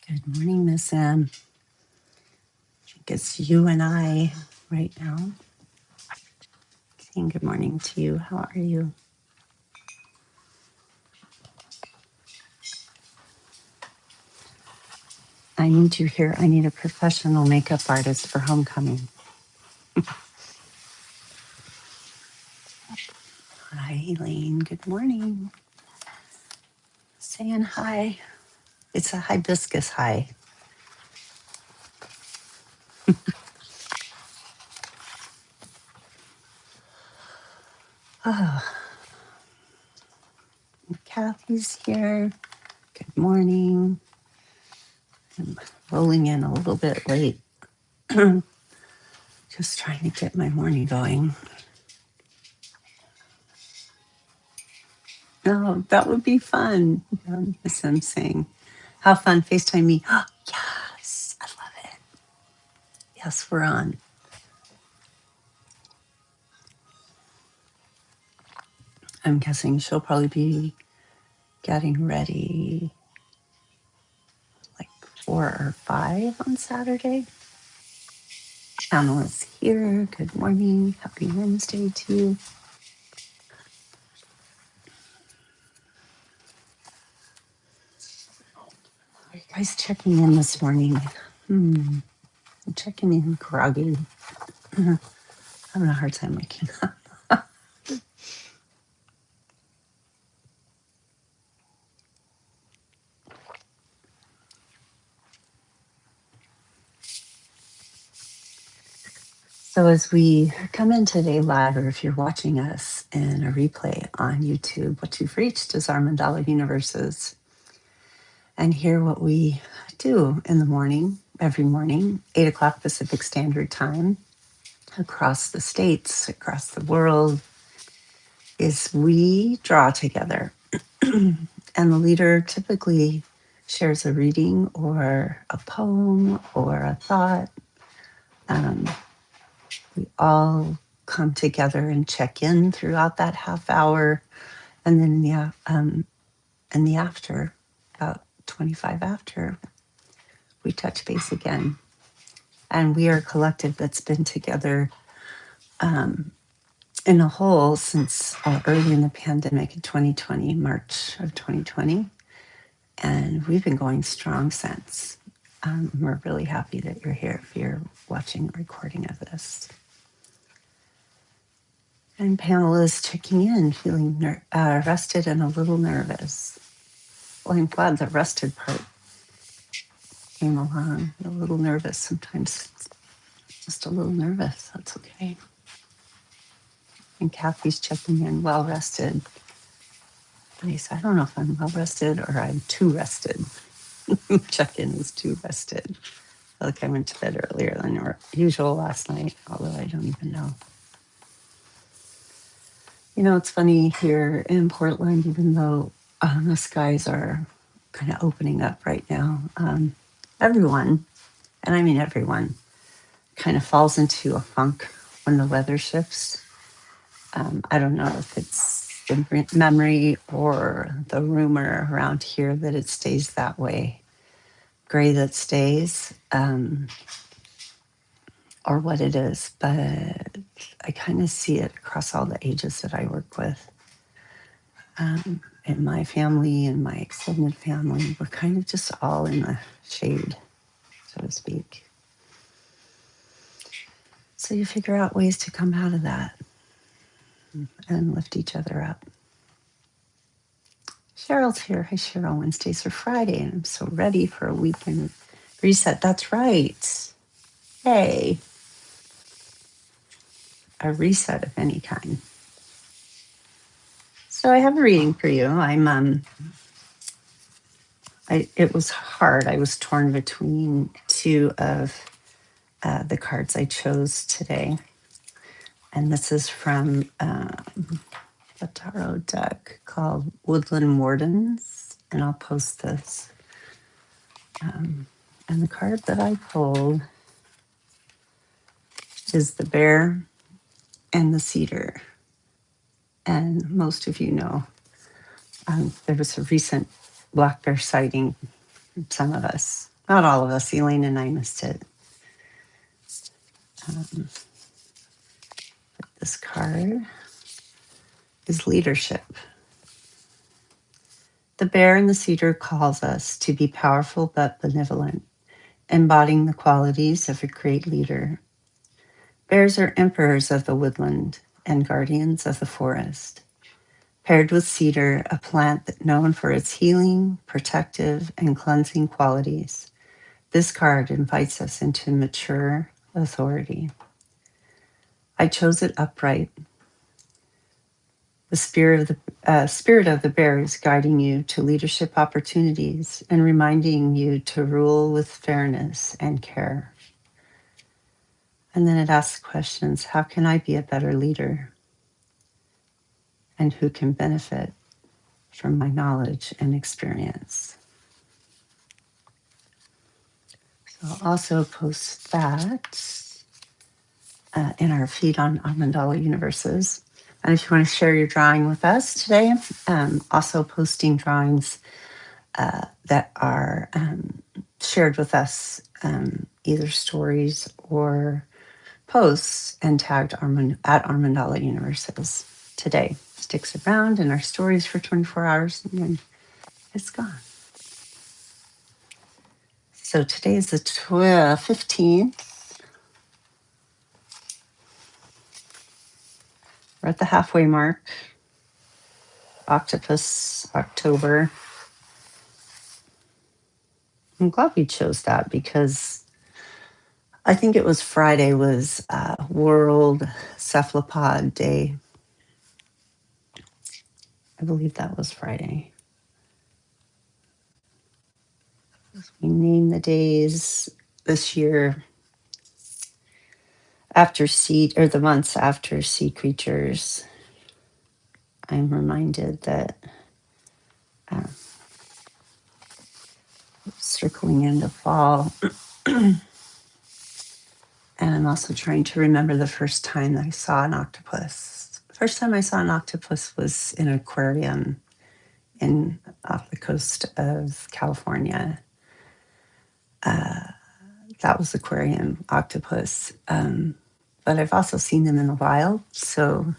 Good morning, Miss M. I think it's you and I right now. Saying good morning to you. How are you? I need you here. I need a professional makeup artist for homecoming. Hi, Elaine. Good morning. Saying hi. It's a hibiscus hi. Oh, Kathy's here. Good morning. I'm rolling in a little bit late. Just trying to get my morning going. Oh, that would be fun. Miss M saying, how fun, FaceTime me. Oh, yes, I love it. Yes, we're on. I'm guessing she'll probably be getting ready like 4 or 5 on Saturday. Pamela's here. Good morning. Happy Wednesday to you. Are you guys checking in this morning? I'm checking in groggy. Having a hard time waking up. So as we come in today live, or if you're watching us in a replay on YouTube, what you've reached is our Mandala universes. And hear what we do in the morning, every morning, 8 o'clock Pacific Standard Time, across the states, across the world, is we draw together. And the leader typically shares a reading or a poem or a thought. We all come together and check in throughout that half hour. And then in the after, about 25 after, we touch base again. And we are a collective that's been together in a whole since early in the pandemic in 2020, March of 2020. And we've been going strong since. We're really happy that you're here if you're watching a recording of this. And Pamela's checking in, feeling rested and a little nervous. Well, I'm glad the rested part came along. A little nervous sometimes, just a little nervous. That's okay. And Kathy's checking in, well rested. Nice. I don't know if I'm well rested or I'm too rested. Check in is too rested. I feel like I went to bed earlier than usual last night, although I don't even know. You know, it's funny here in Portland, even though the skies are kind of opening up right now, everyone, and I mean everyone, kind of falls into a funk when the weather shifts. I don't know if it's the memory or the rumor around here that it stays that way, gray that stays, or what it is, but I kind of see it across all the ages that I work with. In my family and my extended family, we're kind of just all in the shade, so to speak. So you figure out ways to come out of that and lift each other up. Cheryl's here. Hi, Cheryl. Wednesdays are Friday, and I'm so ready for a weekend reset. That's right. Hey, a reset of any kind. So I have a reading for you. It was hard. I was torn between two of the cards I chose today. And this is from a tarot deck called Woodland Wardens. And I'll post this. And the card that I pulled is the bear and the cedar. And most of you know there was a recent black bear sighting, some of us, Not all of us. Elaine and I missed it. This card is leadership. The bear in the cedar calls us to be powerful but benevolent, embodying the qualities of a great leader. Bears are emperors of the woodland and guardians of the forest. Paired with cedar, a plant known for its healing, protective, and cleansing qualities, this card invites us into mature authority. I chose it upright. The spirit of the bear is guiding you to leadership opportunities and reminding you to rule with fairness and care. And then it asks questions: how can I be a better leader? And who can benefit from my knowledge and experience? So I'll also post that in our feed on Mandala Universes. And if you want to share your drawing with us today, also posting drawings that are shared with us, either stories or posts, and tagged at our Mandala Universes today. Sticks around in our stories for 24 hours and then it's gone. So today is the 15th. We're at the halfway mark. Octopus October. I'm glad we chose that because I think it was Friday was World Cephalopod Day. I believe that was Friday. We named the days this year after sea, or the months after sea creatures. I'm reminded that circling into fall. And I'm also trying to remember the first time I saw an octopus. The first time I saw an octopus was in an aquarium off the coast of California. That was aquarium octopus. But I've also seen them in the wild. So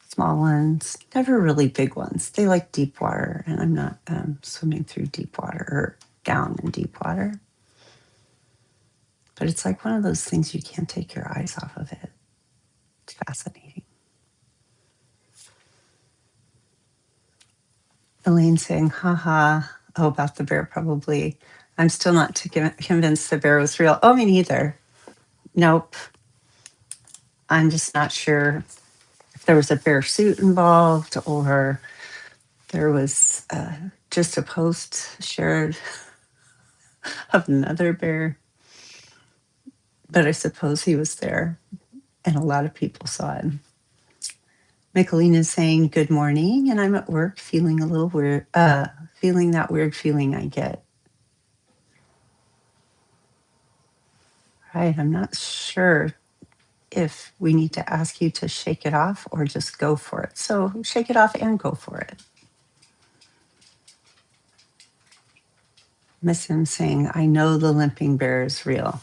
small ones, never really big ones. They like deep water, and I'm not swimming through deep water or down in deep water. But it's like one of those things you can't take your eyes off of it. It's fascinating. Elaine saying, haha, oh, about the bear, probably. I'm still not convinced the bear was real. Oh, me neither. Nope. I'm just not sure if there was a bear suit involved or there was just a post shared of another bear. But I suppose he was there and a lot of people saw him. Michaelina is saying, good morning, and I'm at work feeling a little weird, feeling that weird feeling I get. Right, I'm not sure if we need to ask you to shake it off or just go for it. So shake it off and go for it. Miss him saying, I know the limping bear is real.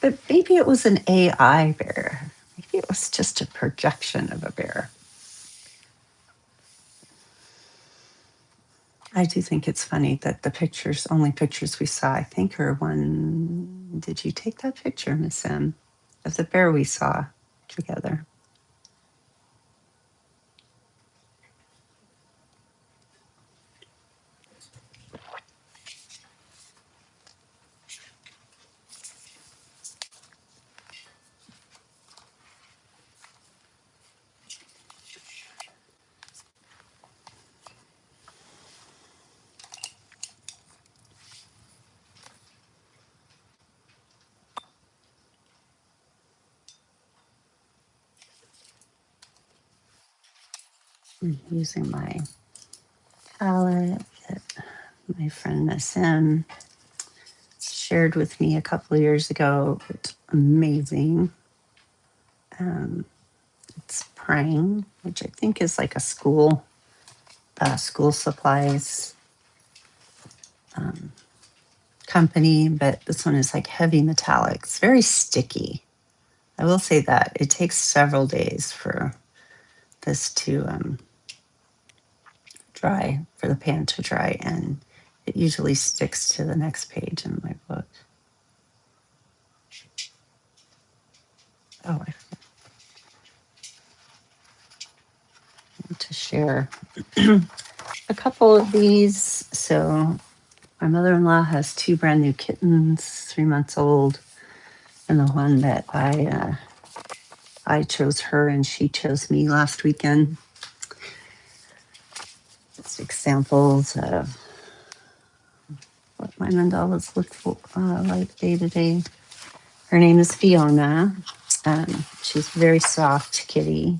But maybe it was an AI bear. Maybe it was just a projection of a bear. I do think it's funny that the only pictures we saw, I think, are one. Did you take that picture, Miss M, of the bear we saw together? I'm using my palette that my friend Miss M shared with me a couple of years ago. It's amazing. It's Prang, which I think is like a school supplies company, but this one is like heavy metallic. It's very sticky. I will say that it takes several days for this to dry, for the pan to dry, and it usually sticks to the next page in my book. Oh, I want to share a couple of these. So my mother-in-law has two brand new kittens, 3 months old, and the one that I chose her and she chose me last weekend. Just examples of what my mandalas look for, like day to day. Her name is Fiona. She's a very soft kitty,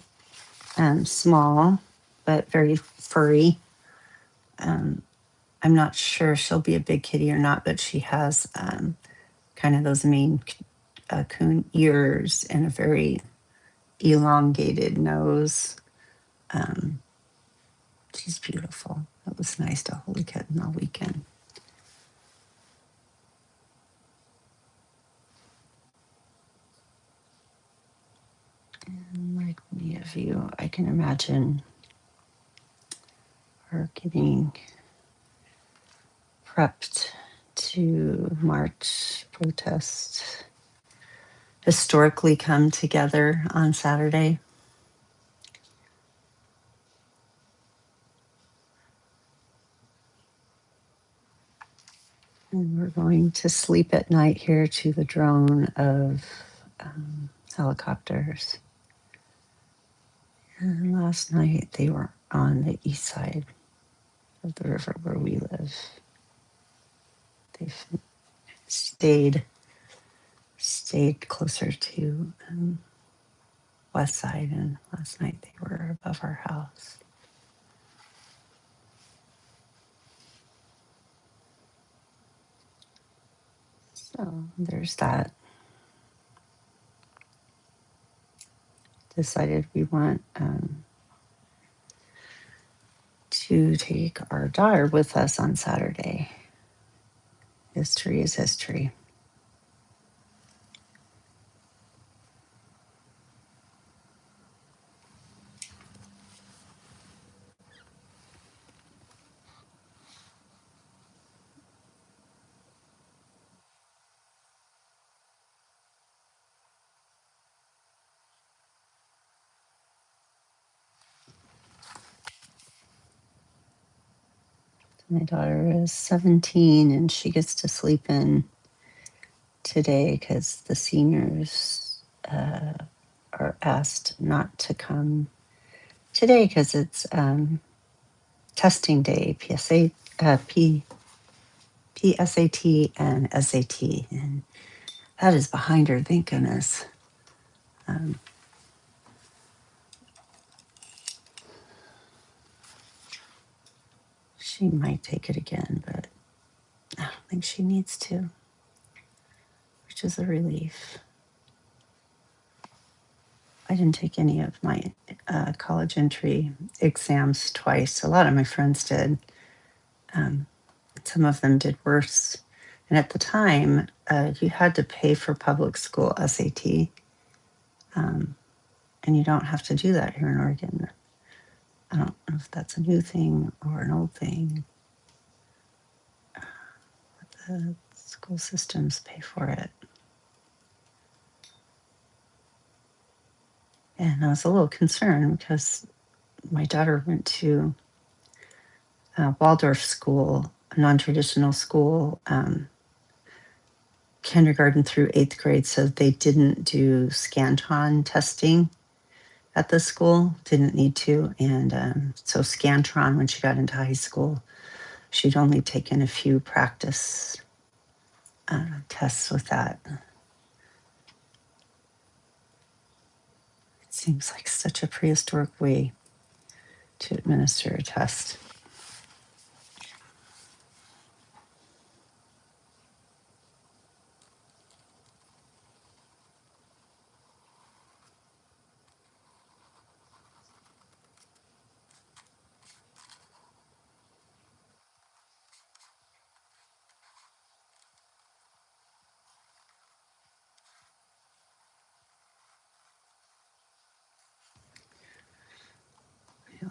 small, but very furry. I'm not sure she'll be a big kitty or not, but she has kind of those Maine coon ears and a very elongated nose. She's beautiful. It was nice to hold a kitten all weekend. And like many of you, I can imagine her getting prepped to march protests historically come together on Saturday. And we're going to sleep at night here to the drone of helicopters. And last night they were on the east side of the river where we live. They stayed closer to west side, and last night they were above our house. So there's that. Decided we want to take our daughter with us on Saturday. History is history. My daughter is 17 and she gets to sleep in today because the seniors are asked not to come today because it's testing day, PSAT and SAT. And that is behind her, thank goodness. She might take it again, but I don't think she needs to, which is a relief. I didn't take any of my college entry exams twice. A lot of my friends did. Some of them did worse. And at the time, you had to pay for public school SAT. And you don't have to do that here in Oregon. I don't know if that's a new thing or an old thing. The school systems pay for it. And I was a little concerned because my daughter went to Waldorf school, a non-traditional school, kindergarten through 8th grade. So they didn't do Scantron testing at the school, didn't need to. And so Scantron, when she got into high school, she'd only taken a few practice tests with that. It seems like such a prehistoric way to administer a test.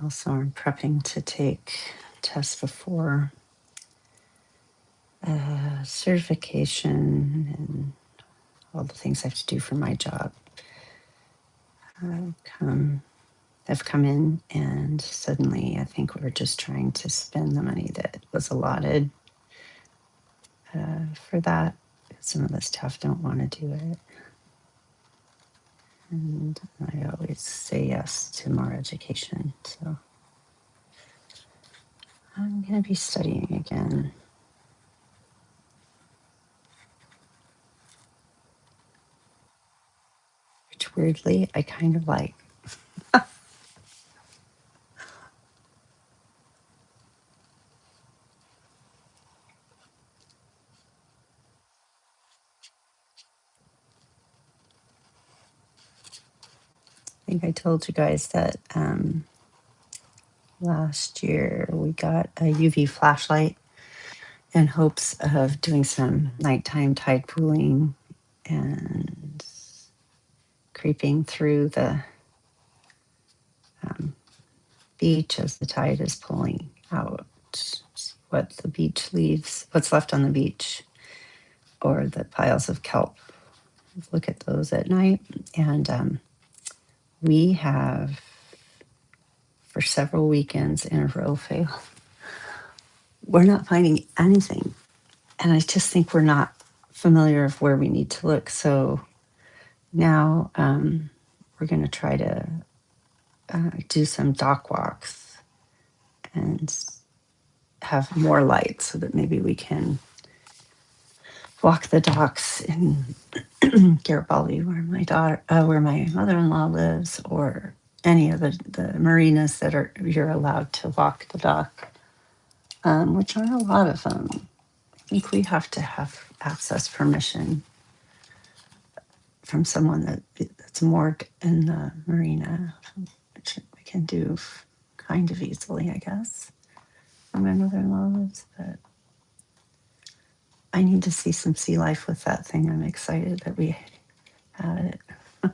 Also, I'm prepping to take tests before certification and all the things I have to do for my job have come in, and suddenly I think we're just trying to spend the money that was allotted for that. Some of the staff don't want to do it. And I always say yes to more education. So I'm going to be studying again, which weirdly I kind of like. I think I told you guys that last year we got a UV flashlight in hopes of doing some nighttime tide pooling and creeping through the beach as the tide is pulling out what the beach leaves, what's left on the beach, or the piles of kelp. Look at those at night. And we have, for several weekends in a row, failed. We're not finding anything. And I just think we're not familiar of where we need to look. So now we're going to try to do some dock walks and have more light so that maybe we can walk the docks in Garibaldi, where my mother-in-law lives, or any of the marinas that you're allowed to walk the dock, which aren't a lot of them. I think we have to have access permission from someone that's moored in the marina, which we can do kind of easily, I guess, where my mother-in-law lives. But I need to see some sea life with that thing. I'm excited that we had it.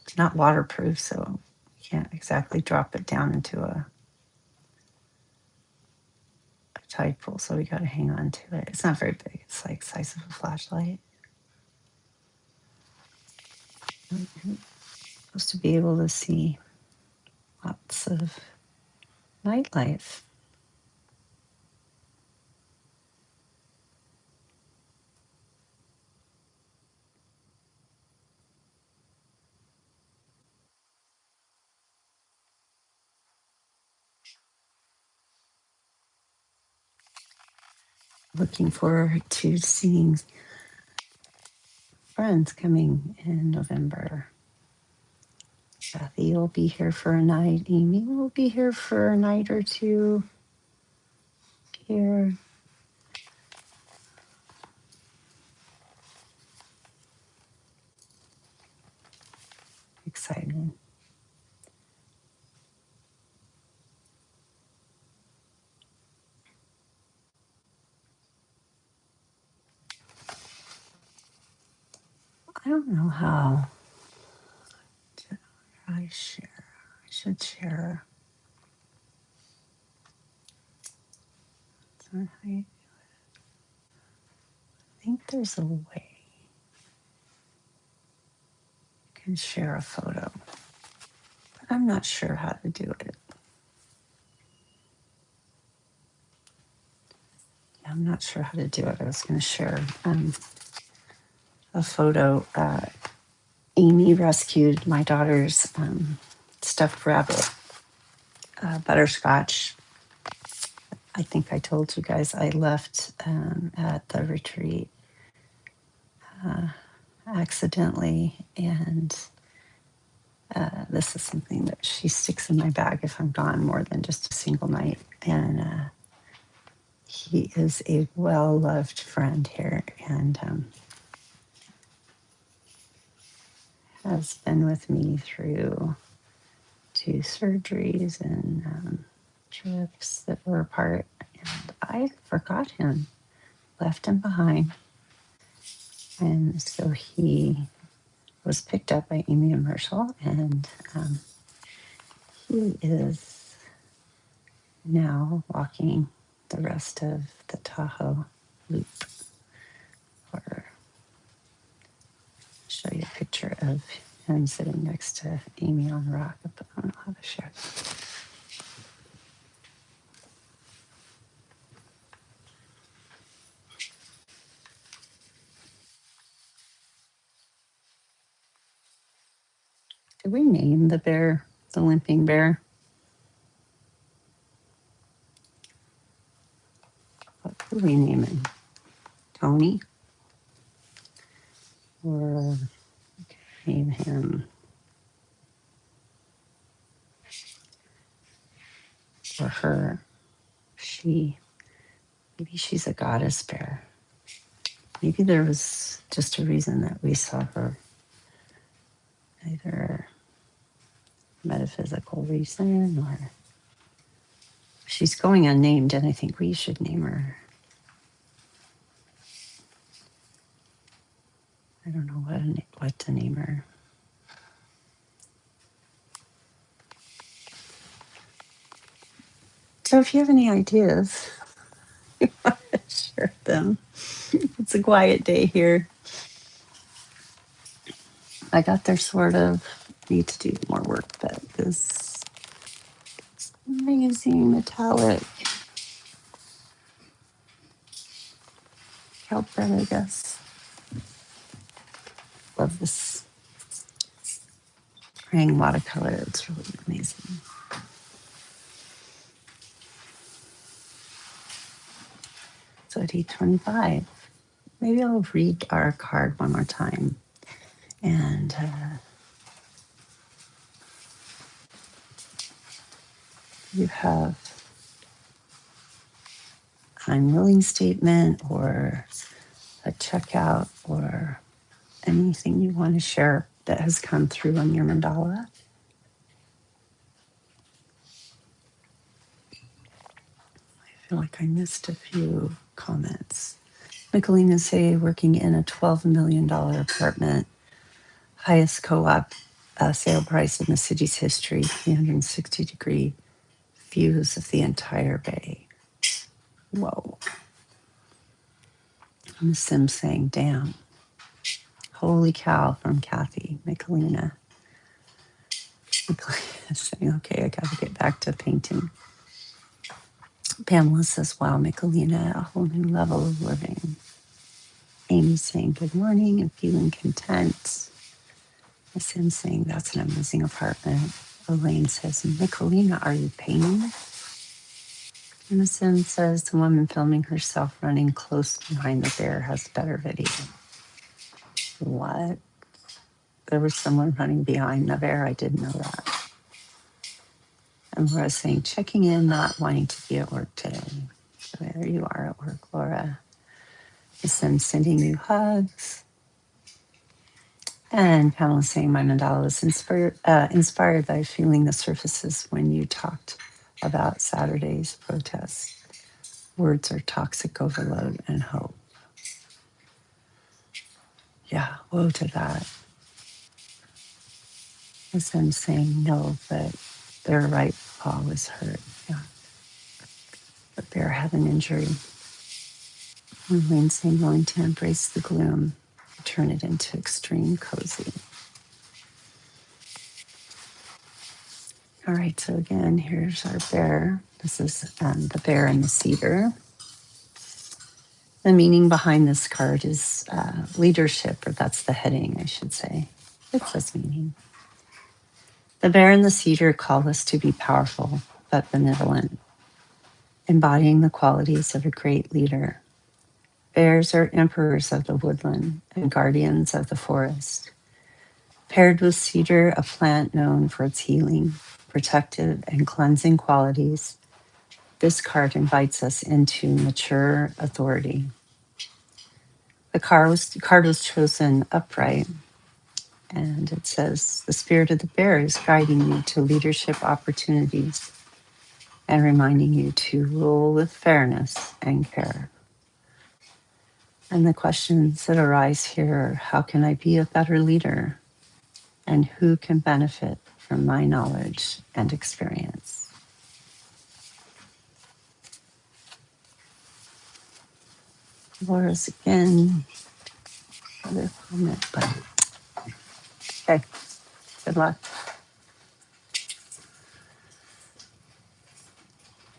It's not waterproof, so you can't exactly drop it down into a tide pool. So we got to hang on to it. It's not very big. It's like the size of a flashlight. I'm supposed to be able to see lots of nightlife. Looking forward to seeing friends coming in November. Kathy will be here for a night. Amy will be here for a night or two here. Excited. I don't know how to I share. I should share. I think there's a way you can share a photo, but I'm not sure how to do it. I'm not sure how to do it. I was going to share a photo. Amy rescued my daughter's stuffed rabbit, butterscotch. I think I told you guys I left at the retreat accidentally, and this is something that she sticks in my bag if I'm gone more than just a single night. And he is a well-loved friend here, and has been with me through 2 surgeries and trips that were apart. And I forgot him, left him behind. And so he was picked up by Amy and Marshall, and he is now walking the rest of the Tahoe loop. Or show you a picture of him sitting next to Amy on the rock, but I don't know how to share that. Did we name the bear the limping bear? What did we name him? Tony? Or name him or her? She? Maybe she's a goddess bear. Maybe there was just a reason that we saw her. Either metaphysical reason or she's going unnamed, and I think we should name her. I don't know what to name her. So if you have any ideas, you want to share them. It's a quiet day here. I got there sort of. Need to do more work, but this amazing metallic kelp red, I guess. Love this praying watercolor. It's really amazing. So at 8:25, maybe I'll read our card one more time. And you have an I'm willing statement or a checkout or anything you want to share that has come through on your mandala. I feel like I missed a few comments. Michelina say working in a $12 million apartment, highest co-op sale price in the city's history, 360-degree views of the entire bay. Whoa. Miss Sim saying, damn. Holy cow from Kathy. Michelina saying, okay, I gotta get back to painting. Pamela says, wow, Michelina, a whole new level of living. Amy saying, good morning and feeling content. Miss Sim saying, that's an amazing apartment. Elaine says, Michelina, are you painting? And Miss Sim says, the woman filming herself running close behind the bear has better video. What? There was someone running behind the bear? I didn't know that. And Laura saying, checking in, not wanting to be at work today. So there you are at work, Laura. Miss Sim sending you hugs. And Pamela saying, my mandala was inspired by feeling the surfaces when you talked about Saturday's protests. Words are toxic overload and hope. Yeah, woe to that. As them saying no, but they're right, Paul was hurt. Yeah, but Bear had an injury. And Wayne saying willing to embrace the gloom, turn it into extreme cozy. All right, so again, here's our bear. This is the bear and the cedar. The meaning behind this card is leadership, or that's the heading, I should say. It says meaning. The bear and the cedar call us to be powerful but benevolent, embodying the qualities of a great leader. Bears are emperors of the woodland and guardians of the forest. Paired with cedar, a plant known for its healing, protective, and cleansing qualities, this card invites us into mature authority. The card was chosen upright, and it says, the spirit of the bear is guiding you to leadership opportunities and reminding you to rule with fairness and care. And the questions that arise here are, how can I be a better leader? And who can benefit from my knowledge and experience. Laura's again, other comment, but okay, good luck.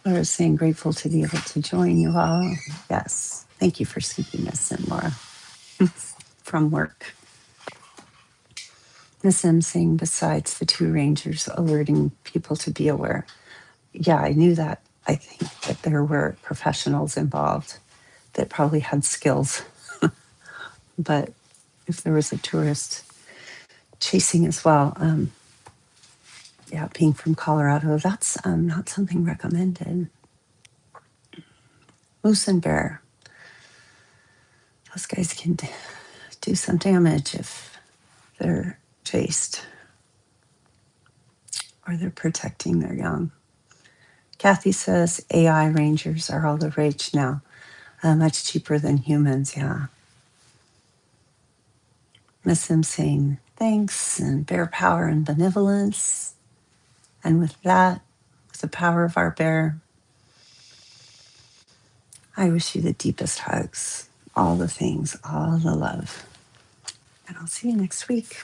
Laura's saying grateful to be able to join you all. Yes, thank you for sneaking this in, Laura, from work. Miss M saying besides the two rangers alerting people to be aware. Yeah, I knew that. I think that there were professionals involved that probably had skills. But if there was a tourist chasing as well, yeah, being from Colorado, that's not something recommended. Moose and bear, those guys can do some damage if they're chased or they're protecting their young. Kathy says AI rangers are all the rage now, much cheaper than humans, yeah. Miss him saying thanks and bear power and benevolence. And with that, with the power of our bear, I wish you the deepest hugs, all the things, all the love. And I'll see you next week.